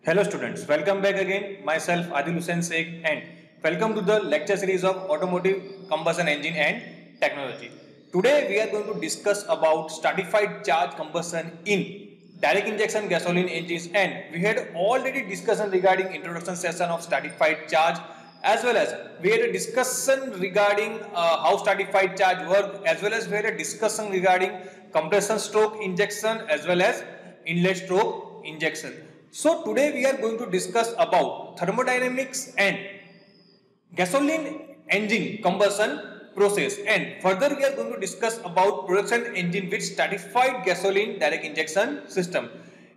Hello students, welcome back again. Myself Adil Hussain Sheikh and welcome to the lecture series of Automotive Combustion Engine and Technology. Today we are going to discuss about stratified charge combustion in direct injection gasoline engines, and we had already discussion regarding introduction session of stratified charge, as well as we had a discussion regarding how stratified charge work, as well as we had a discussion regarding compression stroke injection as well as inlet stroke injection. So today we are going to discuss about thermodynamics and gasoline engine combustion process, and further we are going to discuss about production engine with stratified gasoline direct injection system.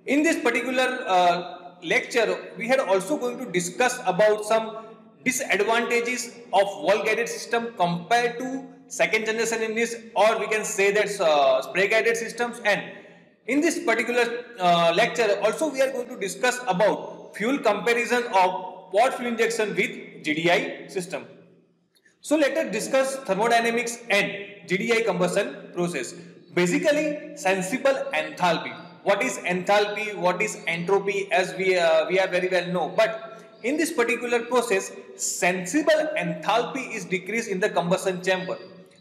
In this particular lecture we are also going to discuss about some disadvantages of wall guided system compared to second generation engines, or we can say that spray guided systems. And in this particular lecture also we are going to discuss about fuel comparison of pod fuel injection with GDI system. So let us discuss thermodynamics and GDI combustion process. Basically, sensible enthalpy. What is enthalpy? What is entropy? As we are very well know. But in this particular process, sensible enthalpy is decreased in the combustion chamber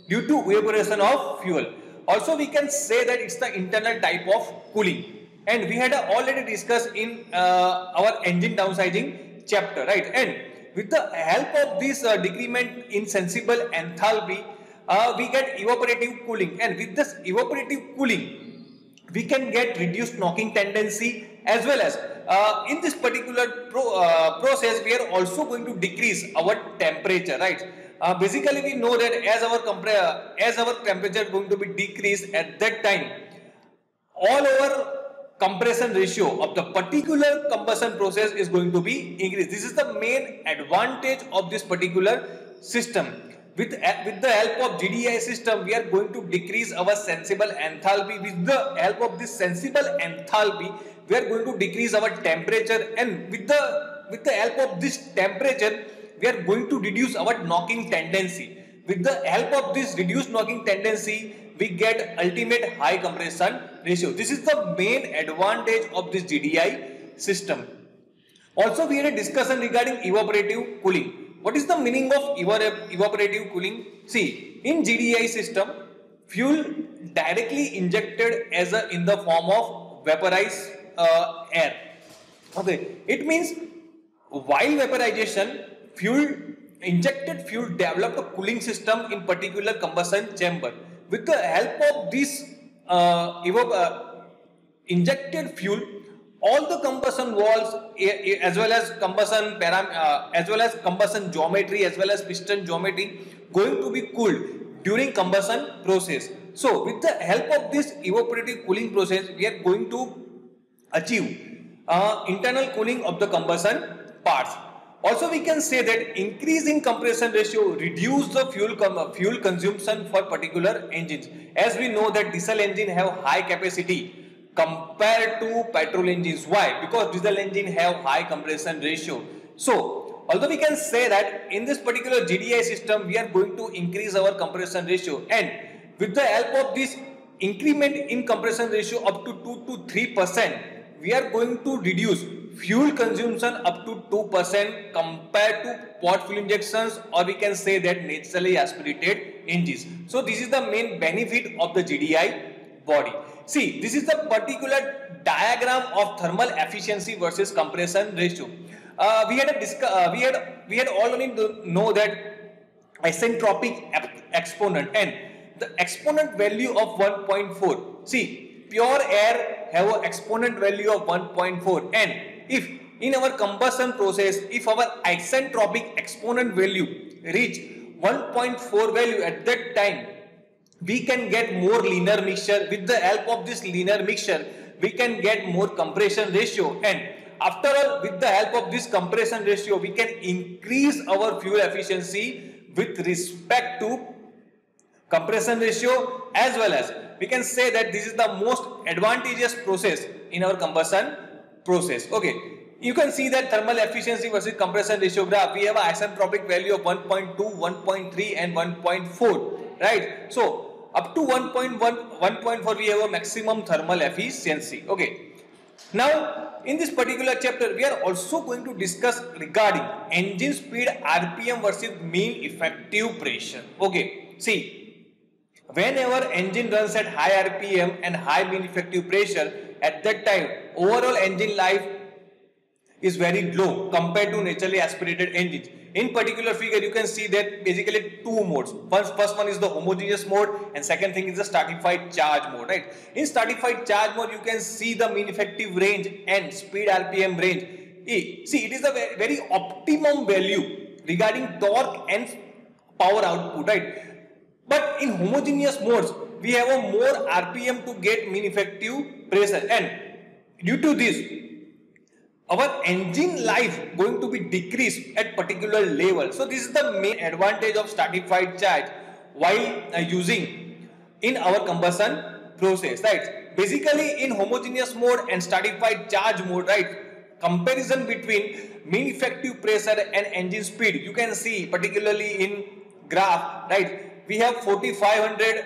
due to evaporation of fuel. Also, we can say that it's the internal type of cooling, and we had already discussed in our engine downsizing chapter, right? And with the help of this decrement in sensible enthalpy, we get evaporative cooling, and with this evaporative cooling, we can get reduced knocking tendency, as well as in this particular process, we are also going to decrease our temperature, right? Basically, we know that as our temperature is going to be decreased at that time, all our compression ratio of the particular combustion process is going to be increased. This is the main advantage of this particular system. With the help of GDI system, we are going to decrease our sensible enthalpy. With the help of this sensible enthalpy, we are going to decrease our temperature, and with the help of this temperature, we are going to reduce our knocking tendency. With the help of this reduced knocking tendency, we get ultimate high compression ratio. This is the main advantage of this GDI system. Also, we had a discussion regarding evaporative cooling. What is the meaning of evaporative cooling? See, in GDI system, fuel directly injected in the form of vaporized air. Okay, it means while vaporization, injected fuel developed a cooling system in particular combustion chamber. With the help of this injected fuel, all the combustion walls as well as combustion geometry as well as piston geometry going to be cooled during combustion process. So with the help of this evaporative cooling process, we are going to achieve internal cooling of the combustion parts. Also, we can say that increase in compression ratio reduce the fuel consumption for particular engines. As we know that diesel engine have high capacity compared to petrol engines. Why? Because diesel engine have high compression ratio. So, although we can say that in this particular GDI system, we are going to increase our compression ratio, and with the help of this increment in compression ratio up to 2 to 3%, we are going to reduce fuel consumption up to 2% compared to pod fuel injections, or we can say that naturally aspirated engines. So this is the main benefit of the GDI body. See, this is the particular diagram of thermal efficiency versus compression ratio. We had already know that isentropic exponent, and the exponent value of 1.4. See, pure air have an exponent value of 1.4, and if in our combustion process, if our isentropic exponent value reach 1.4 value, at that time we can get more linear mixture. With the help of this linear mixture, we can get more compression ratio, and after all, with the help of this compression ratio, we can increase our fuel efficiency with respect to compression ratio, as well as we can say that this is the most advantageous process in our combustion process. Okay, you can see that thermal efficiency versus compression ratio graph. We have an isentropic value of 1.2, 1.3 and 1.4, right? So up to 1.1, 1.4 we have a maximum thermal efficiency. Okay, Now, in this particular chapter, we are also going to discuss regarding engine speed, RPM versus mean effective pressure. Okay, see, whenever engine runs at high RPM and high mean effective pressure, at that time, overall engine life is very low compared to naturally aspirated engines. In particular figure, you can see that basically two modes. First one is the homogeneous mode, and second thing is the stratified charge mode, right? In stratified charge mode, you can see the mean effective range and speed RPM range. See, it is a very optimum value regarding torque and power output, right? But in homogeneous modes, we have a more RPM to get mean effective pressure, and due to this, our engine life going to be decreased at particular level. So this is the main advantage of stratified charge while using in our combustion process, right? Basically in homogeneous mode and stratified charge mode, right? Comparison between mean effective pressure and engine speed, you can see particularly in graph, right? We have 4500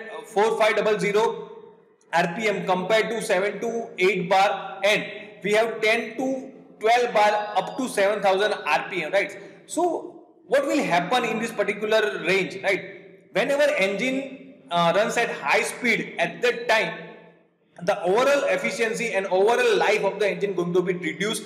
RPM compared to 7 to 8 bar, and we have 10 to 12 bar up to 7000 RPM, right? So what will happen in this particular range, right? Whenever engine runs at high speed, at that time the overall efficiency and overall life of the engine going to be reduced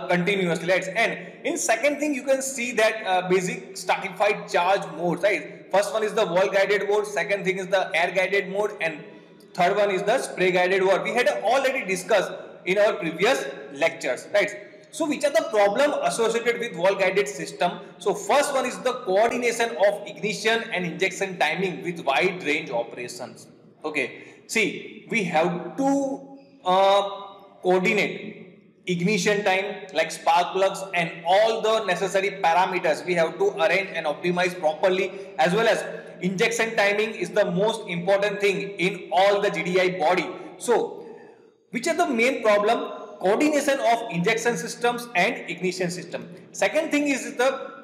continuously, right? And in second thing, you can see that basic stratified charge mode, right? First one is the wall guided mode, second thing is the air guided mode, and third one is the spray guided mode. We had already discussed in our previous lectures, right? So which are the problem associated with wall guided system? So first one is the coordination of ignition and injection timing with wide range operations. Okay, see, we have to coordinate ignition time like spark plugs and all the necessary parameters we have to arrange and optimize properly, as well as injection timing is the most important thing in all the GDI body. So which are the main problem? Coordination of injection systems and ignition system. Second thing is the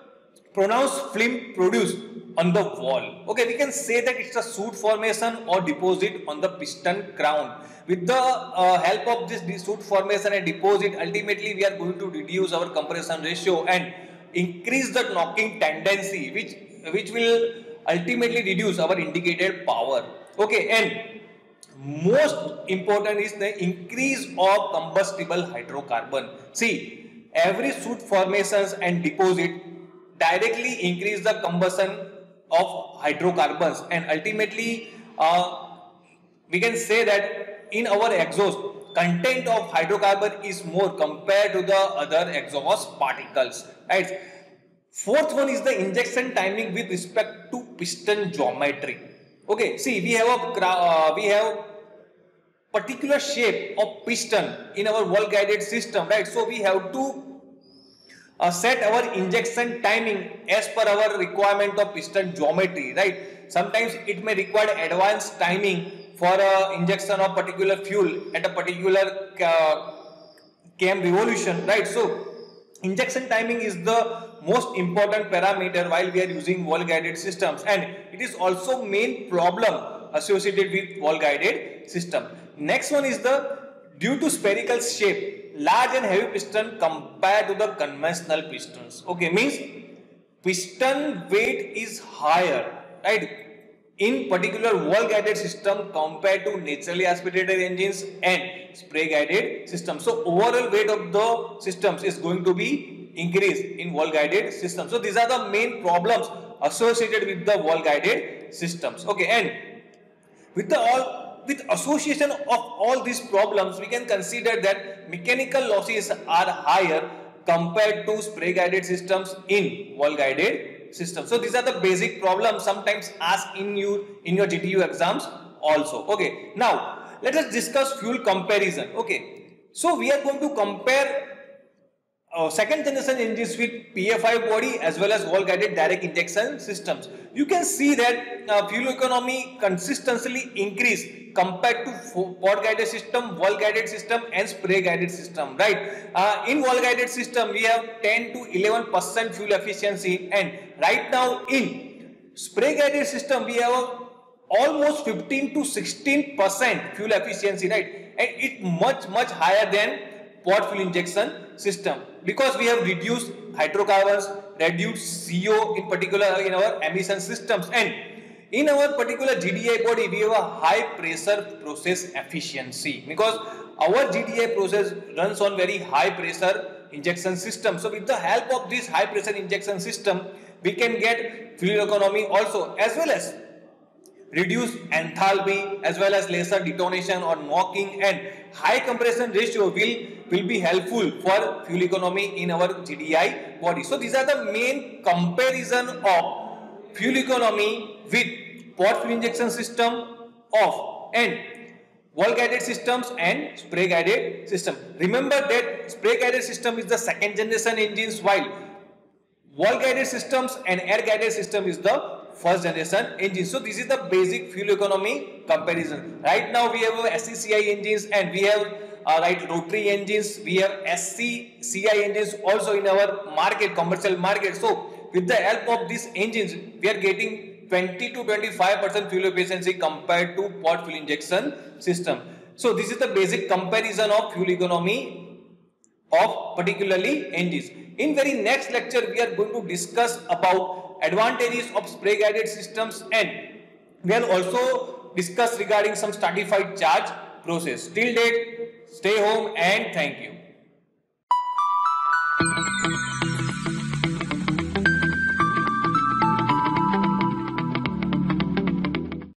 pronounced film produced on the wall. Okay, we can say that it's a soot formation or deposit on the piston crown. With the help of this soot formation and deposit, ultimately we are going to reduce our compression ratio and increase the knocking tendency, which will ultimately reduce our indicated power. Okay, and most important is the increase of combustible hydrocarbon. See, every soot formations and deposit directly increase the combustion of hydrocarbons, and ultimately we can say that in our exhaust content of hydrocarbon is more compared to the other exhaust particles, right? Fourth one is the injection timing with respect to piston geometry. Okay, see, we have particular shape of piston in our wall guided system, right? So we have to set our injection timing as per our requirement of piston geometry, right? Sometimes it may require advanced timing for injection of particular fuel at a particular cam revolution, right? So injection timing is the most important parameter while we are using wall guided systems, and it is also main problem associated with wall guided system. Next one is the due to spherical shape, large and heavy piston compared to the conventional pistons. Okay, means piston weight is higher, right, in particular wall guided system compared to naturally aspirated engines and spray guided systems. So overall weight of the systems is going to be increased in wall guided systems. So these are the main problems associated with the wall guided systems. Okay, and with association of all these problems, we can consider that mechanical losses are higher compared to spray guided systems in wall guided systems. So these are the basic problems sometimes asked in your GTU exams also. Okay, now let us discuss fuel comparison. Okay, so we are going to compare second generation engines with PFI body as well as wall guided direct injection systems. You can see that fuel economy consistently increase compared to pod guided system, wall guided system and spray guided system, right? In wall guided system we have 10 to 11% fuel efficiency, and right now in spray guided system we have almost 15 to 16% fuel efficiency, right? and it much higher than pod fuel injection system, because we have reduced hydrocarbons, reduced CO in particular in our emission systems, and in our particular GDI body we have a high pressure process efficiency, because our GDI process runs on very high pressure injection system. So with the help of this high pressure injection system, we can get fuel economy also, as well as reduce enthalpy, as well as lesser detonation or knocking, and high compression ratio will be helpful for fuel economy in our GDI body. So these are the main comparison of fuel economy with pod fuel injection system of and wall guided systems and spray guided system. Remember that spray guided system is the second generation engines, while wall guided systems and air guided system is the first generation engine. So this is the basic fuel economy comparison. Right now we have SCCI engines, and we have rotary engines, we have SCCI engines also in our market, commercial market. So with the help of these engines, we are getting 20 to 25% fuel efficiency compared to pod fuel injection system. So this is the basic comparison of fuel economy of particularly engines. In very next lecture, we are going to discuss about advantages of spray guided systems, and we will also discuss regarding some stratified charge process. Till date, stay home and thank you.